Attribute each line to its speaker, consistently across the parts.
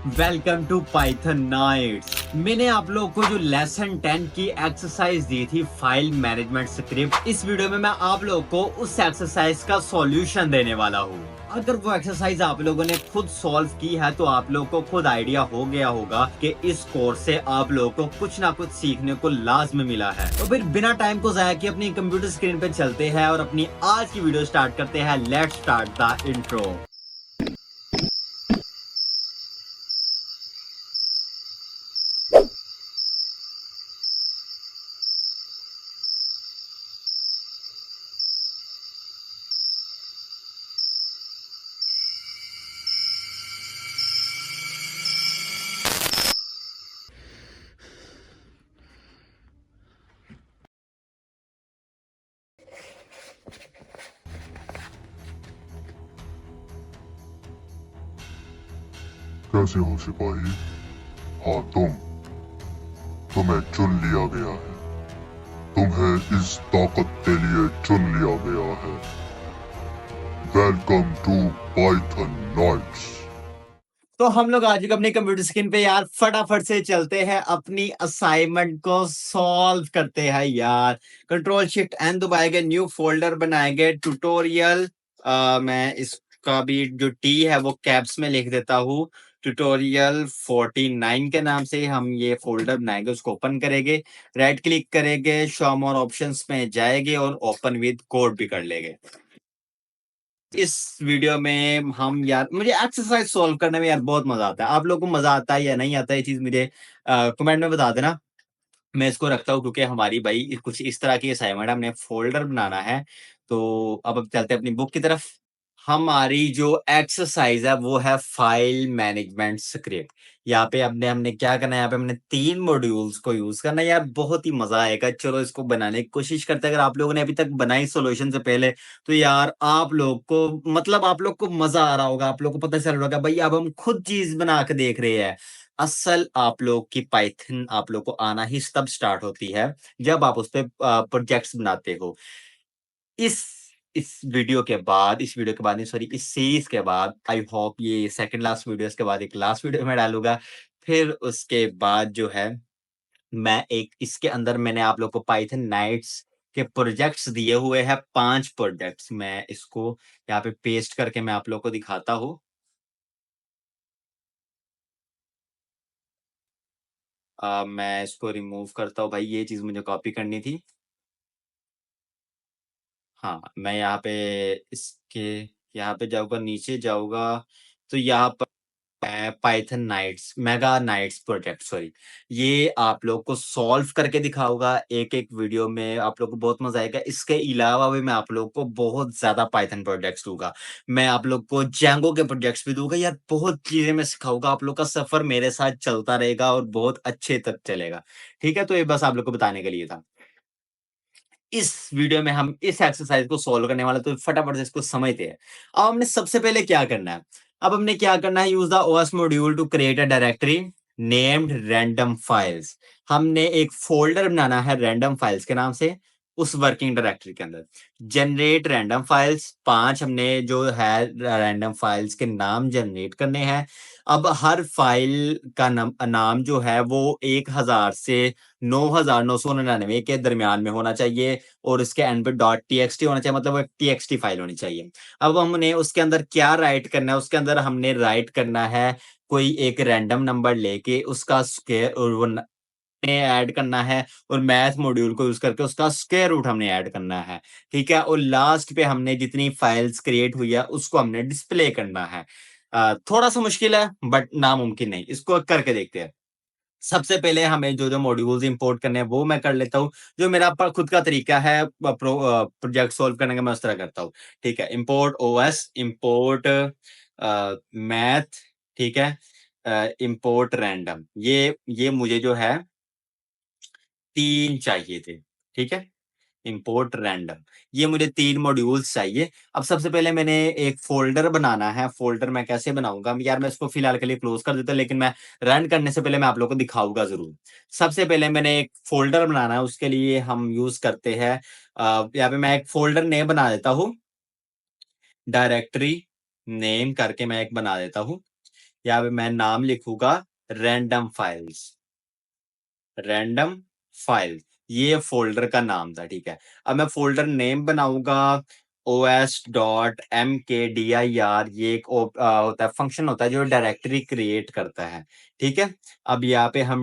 Speaker 1: Welcome to Python nights. मैंने आप लोगों को जो लेसन 10 की एक्सरसाइज दी थी फाइल मैनेजमेंट स्क्रिप्ट, इस वीडियो में मैं आप लोगों को उस एक्सरसाइज का सॉल्यूशन देने वाला हूँ। अगर वो एक्सरसाइज आप लोगों ने खुद सॉल्व की है तो आप लोगों को खुद आइडिया हो गया होगा कि इस कोर्स से आप लोगों को कुछ ना कुछ सीखने को लाजमी मिला है। तो फिर बिना टाइम को जाया किए अपनी कंप्यूटर स्क्रीन पे चलते हैं और अपनी आज की वीडियो स्टार्ट करते हैं। Let's start the intro.
Speaker 2: कैसे हो सिपाही? हाँ तुम्हें चुन लिया गया है। तुम्हें इस ताकत के लिए चुन लिया गया है। Welcome to Python nights.
Speaker 1: तो हम लोग आज अपनी कंप्यूटर स्क्रीन पे यार फटाफट से चलते हैं, अपनी असाइनमेंट को सॉल्व करते हैं यार। कंट्रोल शिफ्ट एन दबाएंगे, न्यू फोल्डर बनाएंगे, ट्यूटोरियल। मैं इसका भी जो टी है वो कैप्स में लिख देता हूँ। ट्यूटोरियल 49 के नाम से हम ये फोल्डर बनाएंगे, उसको ओपन करेंगे, राइट क्लिक करेंगे, शो मोर ऑप्शंस में जाएंगे और ओपन विद कोड भी कर लेंगे। इस वीडियो में हम यार, मुझे एक्सरसाइज सॉल्व करने में यार बहुत मजा आता है। आप लोगों को मजा आता है या नहीं आता है, ये चीज मुझे कमेंट में बता देना। मैं इसको रखता हूँ क्योंकि हमारी भाई कुछ इस तरह की असाइनमेंट है, हमने फोल्डर बनाना है। तो अब चलते हैं अपनी बुक की तरफ। हमारी जो एक्सरसाइज है वो है फाइल मैनेजमेंट स्क्रिप्ट। यहाँ पे हमने हमने क्या करना है, यहाँ पे हमने 3 मॉड्यूल्स को यूज करना है यार। बहुत ही मजा आएगा। चलो इसको बनाने की कोशिश करते हैं। अगर आप लोगों ने अभी तक बनाई सॉल्यूशन से पहले तो यार आप लोग को मतलब आप लोग को मजा आ रहा होगा, आप लोग को पता चल रहा होगा भाई अब हम खुद चीज बना के देख रहे हैं। असल आप लोग की पाइथन आप लोग को आना ही तब स्टार्ट होती है जब आप उस पे प्रोजेक्ट्स बनाते हो। इस इस वीडियो के बाद नहीं, सॉरी, इस सीरीज के बाद आई होप ये सेकंड लास्ट वीडियो, इसके बाद एक लास्ट वीडियो मैं डालूंगा। फिर उसके बाद जो है मैं एक इसके अंदर मैंने आप लोग को पाइथन नाइट्स के प्रोजेक्ट्स दिए हुए हैं, 5 प्रोजेक्ट्स। मैं इसको यहाँ पे पेस्ट करके मैं आप लोग को दिखाता हूँ। मैं इसको रिमूव करता हूँ भाई, ये चीज मुझे कॉपी करनी थी। हाँ, मैं यहाँ पे इसके यहाँ पे जाऊँगा, नीचे जाऊँगा तो यहाँ पर है Python nights, mega nights project, sorry. ये आप लोग को सॉल्व करके दिखाऊँगा एक-एक वीडियो में, आप लोग को बहुत मज़ा आएगा। इसके अलावा भी मैं आप लोग को बहुत ज़्यादा पाइथन प्रोजेक्ट्स दूँगा। मैं आप लोग को जेंगो के प्रोजेक्ट्स भी दूँगा यार, बहुत चीज़ें मैं सिखाऊँगा। आप लोग का सफ़र मेरे साथ चलता रहेगा और बहुत अच्छे तक चलेगा। ठीक है? तो ये बस आप लोग को बताने के लिए था। इस वीडियो में हम इस एक्सरसाइज को सॉल्व करने वाले, तो फटाफट से इसको समझते हैं। अब हमने सबसे पहले क्या करना है, अब हमने क्या करना है, use the OS module to create a directory named random files. हमने एक फोल्डर बनाना है रैंडम फाइल्स के नाम से उस वर्किंग डायरेक्टरी के अंदर। जनरेट रैंडम फाइल्स, 5 हमने जो है रैंडम फाइल्स के नाम जनरेट करने हैं। अब हर फाइल का नाम जो है वो 1000 से 9999 के दरमियान में होना चाहिए और इसके एंड पे डॉट टीएक्सटी होना चाहिए, मतलब वो एक टीएक्सटी फाइल होनी चाहिए। अब हमने उसके अंदर क्या राइट करना है, उसके अंदर हमने राइट करना है कोई एक रैंडम नंबर लेके उसका स्क्वायर और वो ने ऐड करना है और मैथ मॉड्यूल को यूज करके उसका स्क्वायर रूट हमने ऐड करना है। ठीक है? और लास्ट पे हमने जितनी फाइल्स क्रिएट हुई है उसको हमने डिस्प्ले करना है। थोड़ा सा मुश्किल है बट नामुमकिन नहीं। इसको करके देखते हैं। सबसे पहले हमें जो मॉड्यूल्स इंपोर्ट करने हैं वो मैं कर लेता हूँ। जो मेरा खुद का तरीका है प्रोजेक्ट सॉल्व करने का, मैं उस तरह करता हूँ। ठीक है? इंपोर्ट ओएस, इंपोर्ट मैथ, ठीक है? इंपोर्ट रैंडम, ये मुझे जो है 3 चाहिए थे। ठीक है? इंपोर्ट रैंडम, ये मुझे 3 मॉड्यूल्स चाहिए। अब सबसे पहले मैंने एक फ़ोल्डर बनाना है। फ़ोल्डर मैं कैसे बनाऊँगा? यार मैं इसको फ़िलहाल के लिए क्लोज़ कर देता हूँ, लेकिन मैं रन करने से पहले मैं आप लोगों को दिखाऊँगा ज़रूर। सबसे पहले मैंने एक फ़ोल्डर बनाना है, उसके लिए हम यूज़ करते हैं यहाँ पे मैं एक फ़ोल्डर नेम बना देता हूँ। डायरेक्टरी नेम करके मैं एक बना देता हूँ। यहाँ पे मैं नाम लिखूंगा रैंडम फाइल्स, रैंडम फाइल, ये फोल्डर का नाम था। ठीक है, अब मैं फोल्डर नेम बनाऊंगा os.mkdir, ये एक होता है, फंक्शन होता है जो डायरेक्टरी क्रिएट करता है। ठीक है, अब यहाँ पे हम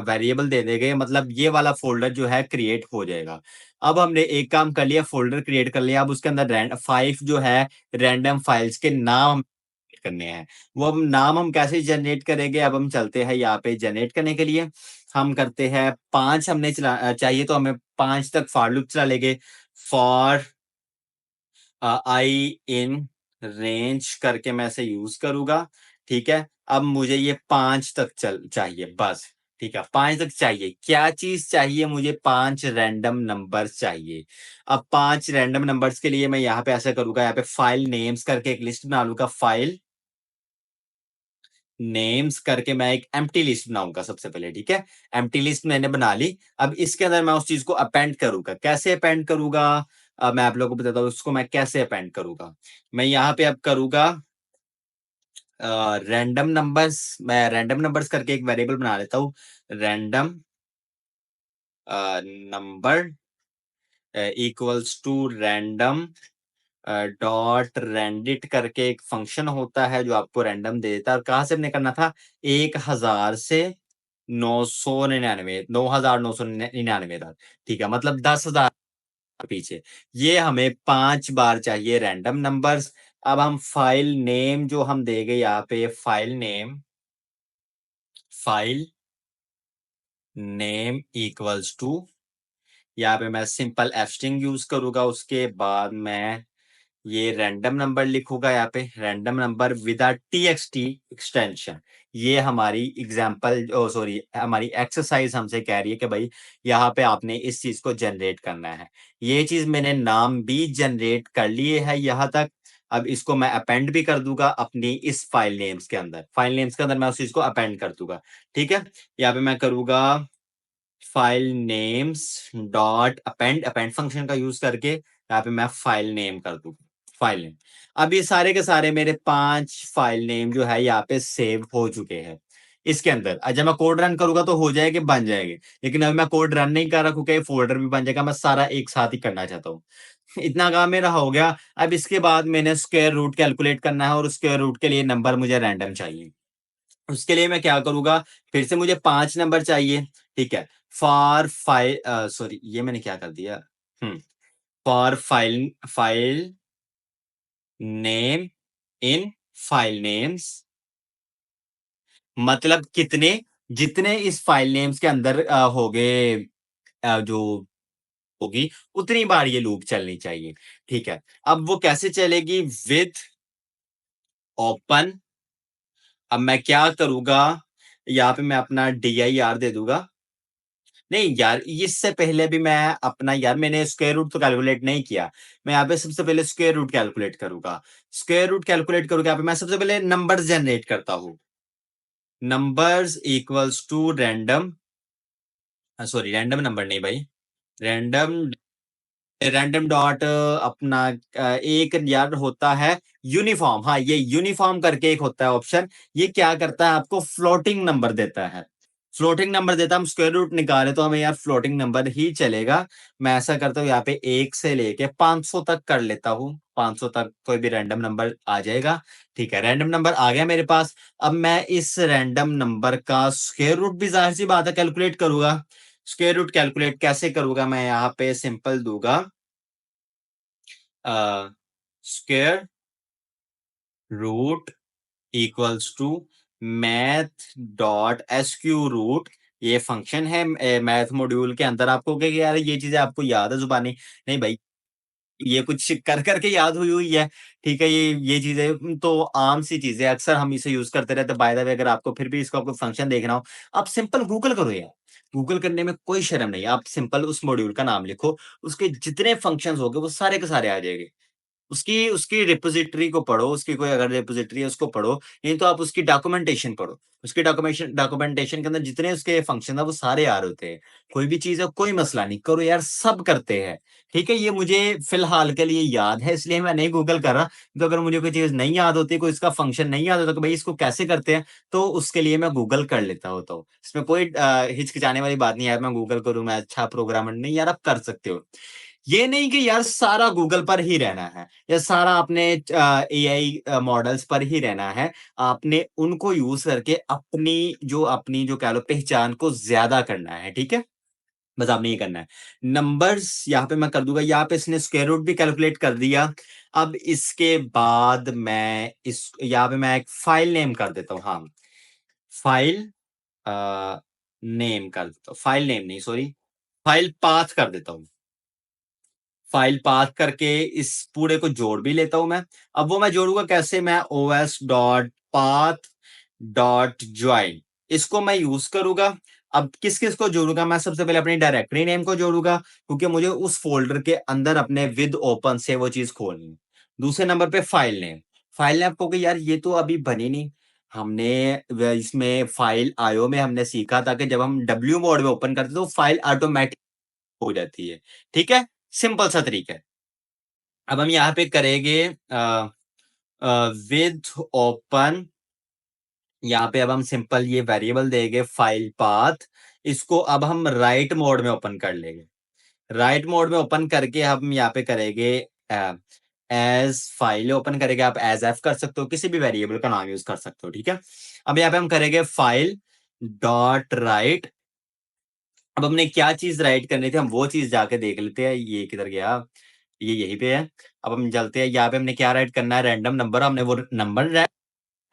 Speaker 1: वेरिएबल दे देंगे, मतलब ये वाला फोल्डर जो है क्रिएट हो जाएगा। अब हमने एक काम कर लिया, फोल्डर क्रिएट कर लिया। अब उसके अंदर फाइव जो है रैंडम फाइल्स के नाम करने हैं। वो अब नाम हम कैसे जनरेट करेंगे, अब हम चलते हैं यहाँ पे जनरेट करने के लिए। हम करते हैं 5 हमने चाहिए तो हमें 5 तक फॉर लूप चला लेंगे। फॉर आई इन रेंज करके मैं इसे यूज करूंगा। ठीक है, अब मुझे ये 5 तक चाहिए बस। ठीक है, 5 तक चाहिए। क्या चीज चाहिए मुझे? 5 रैंडम नंबर्स चाहिए। अब 5 रैंडम नंबर्स के लिए मैं यहाँ पे ऐसा करूंगा, यहाँ पे फाइल नेम्स करके एक लिस्ट बना लूंगा। फाइल नेम्स करके मैं एक एम्प्टी लिस्ट बनाऊंगा सबसे पहले। ठीक है, एम्प्टी लिस्ट मैंने बना ली। अब इसके अंदर मैं उस चीज को अपेंड करूंगा। कैसे अपेंड करूंगा, अब मैं आप लोगों को बताता हूँ उसको मैं कैसे अपेंड करूंगा। मैं यहाँ पे अब करूंगा रैंडम नंबर्स, मैं रैंडम नंबर्स करके एक वेरिएबल बना लेता हूँ। Random number equals to random dot randint करके एक फंक्शन होता है जो आपको रैंडम दे देता है। और कहाँ से हमने करना था? 1000 से 999, 9999 तक। ठीक है, मतलब 10,000 पीछे। ये हमें 5 बार चाहिए रैंडम नंबर्स। अब हम फाइल नेम जो हम देंगे यहाँ पे, फाइल नेम इक्वल्स टू, यहाँ पे मैं सिंपल एफ स्ट्रिंग यूज करूंगा। उसके बाद मैं ये रैंडम नंबर लिखूंगा यहाँ पे, random number with TXT extension. ये हमारी एग्जांपल, सॉरी हमारी एक्सरसाइज हमसे कह रही है कि भाई यहाँ पे आपने इस चीज को जनरेट करना है। ये चीज मैंने नाम भी जनरेट कर लिए है यहाँ तक। अब इसको मैं अपेंड भी कर दूंगा अपनी इस फाइल नेम्स के अंदर। फाइल नेम्स के अंदर मैं उस चीज को अपेंड कर दूंगा। ठीक है, यहाँ पे मैं करूंगा file names dot append, append function का यूज करके यहाँ पे मैं फाइल नेम कर दूंगा। फाइल नेम, अब ये सारे के सारे मेरे 5 फाइल नेम जो है यहाँ पे सेव हो चुके हैं इसके अंदर। जब मैं कोड रन करूंगा तो हो जाएगा, बन जाएंगे। लेकिन अभी मैं कोड रन नहीं कर रहा क्योंकि फोल्डर भी बन जाएगा। मैं सारा एक साथ ही करना चाहता हूँ। इतना काम मेरा हो गया। अब इसके बाद मैंने स्क्वायर रूट कैलकुलेट करना है और स्क्वायर रूट के लिए नंबर मुझे रैंडम चाहिए। उसके लिए मैं क्या करूंगा, फिर से मुझे 5 नंबर चाहिए। ठीक है, फॉर फाइल, सॉरी ये मैंने क्या कर दिया, for file name in file names, मतलब कितने, जितने इस फाइल नेम्स के अंदर हो गए, जो होगी उतनी बार ये लूप चलनी चाहिए। ठीक है, अब वो कैसे चलेगी? विद ओपन, अब मैं क्या करूंगा, यहाँ पे मैं अपना dir दे दूंगा। नहीं यार, इससे पहले भी मैं अपना, यार मैंने स्क्वायर रूट तो कैलकुलेट नहीं किया। मैं यहाँ पे सबसे पहले स्क्वायर रूट कैलकुलेट करूंगा। स्क्वायर रूट कैलकुलेट करूंगा, यहाँ पे मैं सबसे पहले नंबर्स जनरेट करता हूँ। Numbers equals to random, sorry random number नहीं भाई, रैंडम, रैंडम डॉट अपना एक यार होता है यूनिफॉर्म। हाँ, ये यूनिफॉर्म करके एक होता है ऑप्शन। ये क्या करता है, आपको फ्लोटिंग नंबर देता है। फ्लोटिंग नंबर देता है, हम स्क्वायर रूट निकाले तो हमें यार फ्लोटिंग नंबर ही चलेगा। मैं ऐसा करता हूँ, यहाँ पे 1 से लेके 500 तक कर लेता हूँ। 500 तक कोई भी रैंडम नंबर आ जाएगा। ठीक है, रैंडम नंबर आ गया मेरे पास। अब मैं इस रैंडम नंबर का स्क्वायर रूट भी जाहिर सी बात है कैलकुलेट करूंगा। स्क्वायर रूट कैलकुलेट कैसे करूंगा, मैं यहाँ पे सिंपल दूंगा square root equals to math dot SQ root. ये फंक्शन है मैथ मॉड्यूल के अंदर। आपको क्या यार ये चीजें आपको याद है जुबानी? नहीं भाई, ये कुछ कर करके याद हुई हुई है। ठीक है, ये चीजें तो आम सी चीजें, अक्सर हम इसे यूज करते रहते हैं। बाय द वे, अगर आपको फिर भी इसको आपको फंक्शन देखना हो, आप सिंपल गूगल करो यार। गूगल करने में कोई शर्म नहीं। आप सिंपल उस मॉड्यूल का नाम लिखो, उसके जितने फंक्शंस हो गए वो सारे के सारे आ जाएंगे। उसकी उसकी रिपॉजिटरी को पढ़ो, उसकी कोई अगर रिपॉजिटरी है उसको पढ़ो, नहीं तो आप उसकी डॉक्यूमेंटेशन पढ़ो। उसकी डॉक्यूमेंटेशन के अंदर जितने उसके फंक्शन है वो सारे यार होते हैं। कोई भी चीज़ है कोई मसला नहीं, करो यार सब करते हैं। ठीक है? ये मुझे फ़िलहाल के लिए याद है इसलिए मैं नहीं गूगल कर रहा। तो अगर मुझे कोई चीज़ नहीं याद होती, कोई इसका फंक्शन नहीं याद होता कि भाई इसको कैसे करते हैं, तो उसके लिए मैं गूगल कर लेता होता हूँ। इसमें कोई हिचकिचाने वाली बात नहीं है यार मैं गूगल करूँ, मैं अच्छा प्रोग्रामर नहीं यार आप कर सकते हो। ये नहीं कि यार सारा गूगल पर ही रहना है या सारा अपने एआई मॉडल्स पर ही रहना है। आपने उनको यूज़ करके अपनी जो कह लो पहचान को ज़्यादा करना है, ठीक है? बस आपने ये करना है। नंबर्स यहाँ पे मैं कर दूँगा, यहाँ पे इसने स्क्वायर रूट भी कैलकुलेट कर दिया। अब इसके बाद मैं इस यहाँ पे मैं एक फाइल नेम कर देता हूँ, हाँ। फाइल नेम कर देता हूँ, फाइल नेम नहीं सॉरी, फाइल पाथ कर देता हूँ। फाइल पाथ करके इस पूरे को जोड़ भी लेता हूँ मैं। अब वो मैं जोड़ूँगा कैसे? मैं os.path.join इसको मैं यूज़ करूँगा। अब किस-किस को जोड़ूँगा? मैं सबसे पहले अपनी डायरेक्टरी नेम को जोड़ूँगा क्योंकि मुझे उस फ़ोल्डर के अंदर अपने विद ओपन से वो चीज़ खोलनी है। दूसरे नंबर पे फाइल नेम। फाइल नेम कहोगे यार ये तो अभी बनी नहीं। हमने व इसमें फाइल आईओ में हमने सीखा था कि जब हम डब्ल्यू मोड में ओपन करते हैं तो फाइल ऑटोमैटिक हो जाती है। ठीक है? सिंपल सा तरीका है। अब हम यहाँ पे करेंगे विद ओपन, यहाँ पे अब हम सिंपल ये वेरिएबल देंगे फाइल पाथ, इसको अब हम राइट मोड में ओपन कर लेंगे। राइट मोड में ओपन करके हम यहाँ पे करेंगे एज फाइल ओपन करेंगे, आप एज एफ कर सकते हो, किसी भी वेरिएबल का नाम यूज कर सकते हो, ठीक है? अब यहाँ पे हम करेंगे फाइल डॉट राइट। अब हमने क्या चीज राइट करनी थी हम वो चीज जाके देख लेते हैं, ये किधर गया? ये यहीं पे है। अब हम चलते हैं, यहाँ पे हमने क्या राइट करना है? रैंडम नंबर, हमने वो नंबर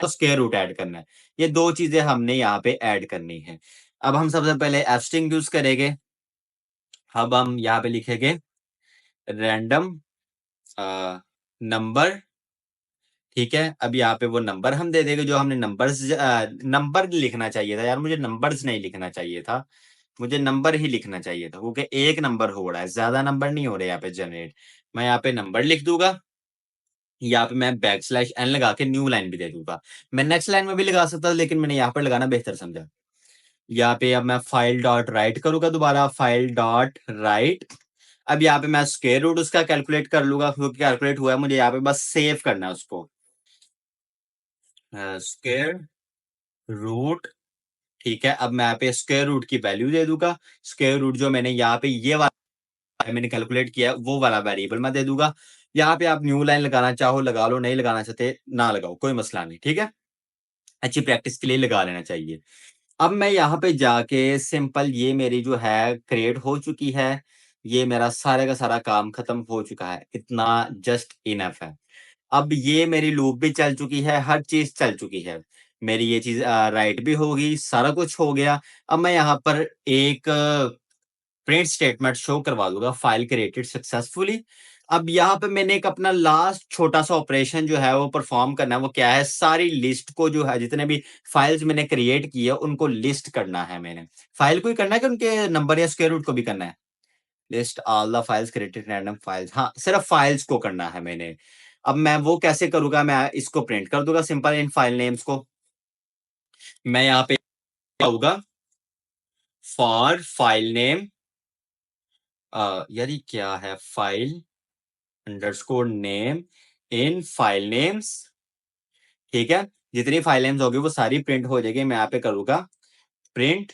Speaker 1: तो स्क्वायर रूट ऐड करना है। ये 2 चीज़ें हमने यहाँ पे ऐड करनी है। अब हम सबसे पहले एस्ट्रिंग यूज़ करेंगे। अब हम यहाँ पे लिखेंगे रैंडम नंबर, ठीक है? अब यहाँ पे वो नंबर हम दे देंगे जो हमने नंबर लिखना चाहिए था यार, मुझे नंबर्स नहीं लिखना चाहिए था। मुझे नंबर ही लिखना चाहिए था क्योंकि एक नंबर हो रहा है, ज़्यादा नंबर नहीं हो रहे यहाँ पे जनरेट। मैं यहाँ पे नंबर लिख दूँगा। यहाँ पे मैं बैकस्लैश एन लगा के न्यू लाइन भी दे दूँगा। मैं नेक्स्ट लाइन में भी लगा सकता था लेकिन मैंने यहाँ पर लगाना बेहतर समझा। यहाँ पे अब मैं फाइल डॉट राइट करूँगा दोबारा, फाइल डॉट राइट। अब यहाँ पे मैं स्क्वायर रूट उसका कैलकुलेट कर लूँगा क्योंकि कैलकुलेट हुआ है, मुझे यहाँ पे बस सेव करना है उसको। स्क्वायर रूट, ठीक है? अब मैं यहाँ पे स्क्वायर रूट की वैल्यू दे दूँगा। स्क्वायर रूट जो मैंने यहाँ पे ये वाला मैंने कैलकुलेट किया है, वो वाला वेरिएबल मैं दे दूँगा। यहाँ पे आप न्यू लाइन लगाना चाहो लगा लो, नहीं लगाना चाहते ना लगाओ, कोई मसला नहीं, ठीक है? अच्छी प्रैक्टिस के लिए लगा लेना चाहिए। अब मैं यहाँ पे जाके सिंपल ये मेरी जो है क्रिएट हो चुकी है। ये मेरा सारे का सारा काम खत्म हो चुका है। इतना जस्ट इनफ है। अब ये मेरी लूप भी चल चुकी है, हर चीज़ चल चुकी है। मेरी ये चीज़ राइट भी हो गई, सारा कुछ हो गया। अब मैं यहाँ पर एक प्रिंट स्टेटमेंट शो करवा दूँगा, फाइल क्रिएटेड सक्सेसफुली। अब यहाँ पे मैंने एक अपना लास्ट छोटा-सा ऑपरेशन जो है वो परफ़ॉर्म करना है, वो क्या है? सारी लिस्ट को जो है जितने भी फाइल्स मैंने क्रिएट की है, उनको लिस्ट करना है मैंने। फाइल को ही करना है कि उनके नंबर या स्क्वायर रूट को भी करना है? List all the files created random files, हाँ, सिर्फ फाइल्स को करना है मैंने। अब मैं वो कैसे करूँगा? मैं इसको प्रिंट कर दूँगा सिंपल इन फाइल नेम्स को। मैं यहाँ पे आऊँगा फॉर फाइल नेम, यार ये क्या है? File underscore name in file names, ठीक है? जितनी फाइल नेम्स होगी वो सारी प्रिंट हो जाएगी। मैं यहाँ पे करूँगा प्रिंट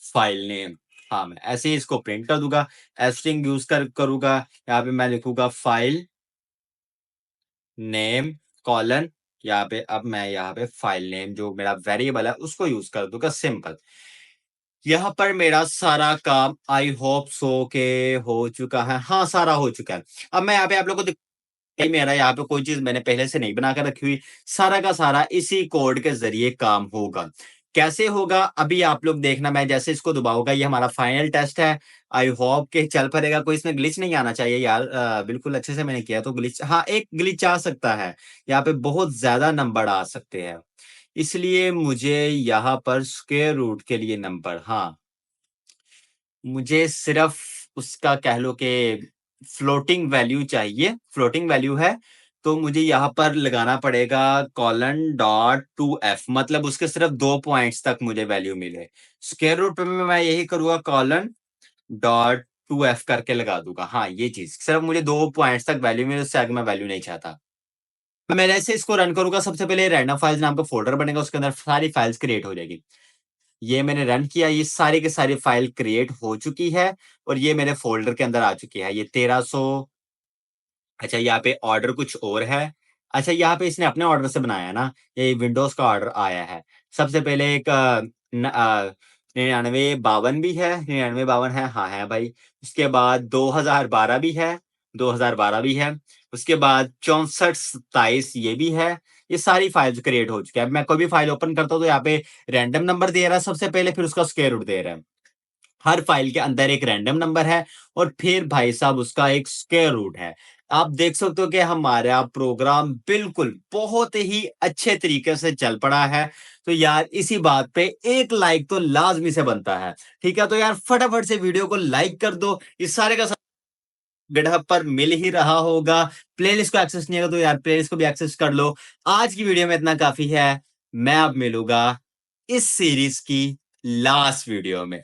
Speaker 1: फाइल नेम। हाँ, मैं ऐसे ही इसको प्रिंट कर दूँगा। एस्ट्रिंग यूज़ करूँगा। यहाँ पे मैं लिखूँगा फाइल नेम कॉलन, यहाँ पे अब मैं यहाँ पे फाइल नेम जो मेरा वेरिएबल है उसको यूज़ कर दूँगा सिंपल। यहाँ पर मेरा सारा काम आई होप सो के हो चुका है। हाँ, सारा हो चुका है। अब मैं यहाँ पे आप लोगों को नहीं, मेरा यहाँ पे कोई चीज़ मैंने पहले से नहीं बना के रखी हुई, सारा का सारा इसी कोड के ज़रिए काम होगा। कैसे होगा? अभी आप लोग देखना, मैं जैसे इसको दबाऊँगा, ये हमारा फाइनल टेस्ट है। आई होप कि चल पड़ेगा, कोई इसमें ग्लिच नहीं आना चाहिए यार। बिल्कुल अच्छे से मैंने किया तो ग्लिच, हाँ, एक ग्लिच आ सकता है। यहाँ पे बहुत ज़्यादा नंबर आ सकते हैं। इसलिए मुझे यहाँ पर स्क्वायर रूट के लिए नंबर, हाँ, मुझे सिर्फ़ उसका कह लो कि फ्लोटिंग वैल्यू चाहिए, फ्लोटिंग वैल्यू है, तो मुझे यहाँ पर लगाना पड़ेगा कॉलन डॉट टू एफ, मतलब उसके सिर्फ 2 पॉइंट्स तक मुझे वैल्यू मिले। स्क्वायर रूट पे मैं यही करूँगा, कॉलन डॉट टू एफ करके लगा दूंगा। हाँ, ये चीज़ सिर्फ मुझे 2 पॉइंट्स तक वैल्यू मिले, उससे आगे मैं वैल्यू नहीं चाहता। मैं जैसे इसको रन करूँगा, सबसे पहले रैंडम फाइल्स नाम का फ़ोल्डर बनेगा, उसके अंदर सारी फाइल्स क्रिएट हो जाएगी। ये मैंने रन किया, ये सारी की सारी फाइल क्रिएट हो चुकी है और ये मेरे फ़ोल्डर के अंदर आ चुकी है। ये 1300, अच्छा यहाँ पे ऑर्डर कुछ और है। अच्छा यहाँ पे इसने अपने ऑर्डर से बनाया है ना, ये विंडोज़ का ऑर्डर आया है। सबसे पहले एक 9952 भी है, 9952 है, हाँ है भाई। उसके बाद 2012 भी है, 2012 भी है। उसके बाद 6427 ये भी है। ये सारी फाइल्स क्रिएट हो चुकी है। अब मैं कोई भी फाइल ओपन करता हूँ तो यहाँ पे रैंडम नंबर दे रहा है सबसे पहले, फिर उसका स्क्वायर रूट दे रहा है। हर फाइल के अंदर एक रैंडम नंबर है और फिर भाई साहब उसका एक स्क्वायर रूट है। आप देख सकते हो कि हमारा प्रोग्राम बिल्कुल बहुत ही अच्छे तरीके से चल पड़ा है। तो यार इसी बात पे एक लाइक तो लाज़मी से बनता है। ठीक है? तो यार फटाफट से वीडियो को लाइक कर दो। इस सारे का गिटहब पर मिल ही रहा होगा। प्लेलिस्ट को एक्सेस नहीं है तो यार प्लेलिस्ट को भी एक्सेस कर लो। आज की वीडियो में इतना काफ़ी है। मैं अब मिलूँगा इस सीरीज़ की लास्ट वीडियो में।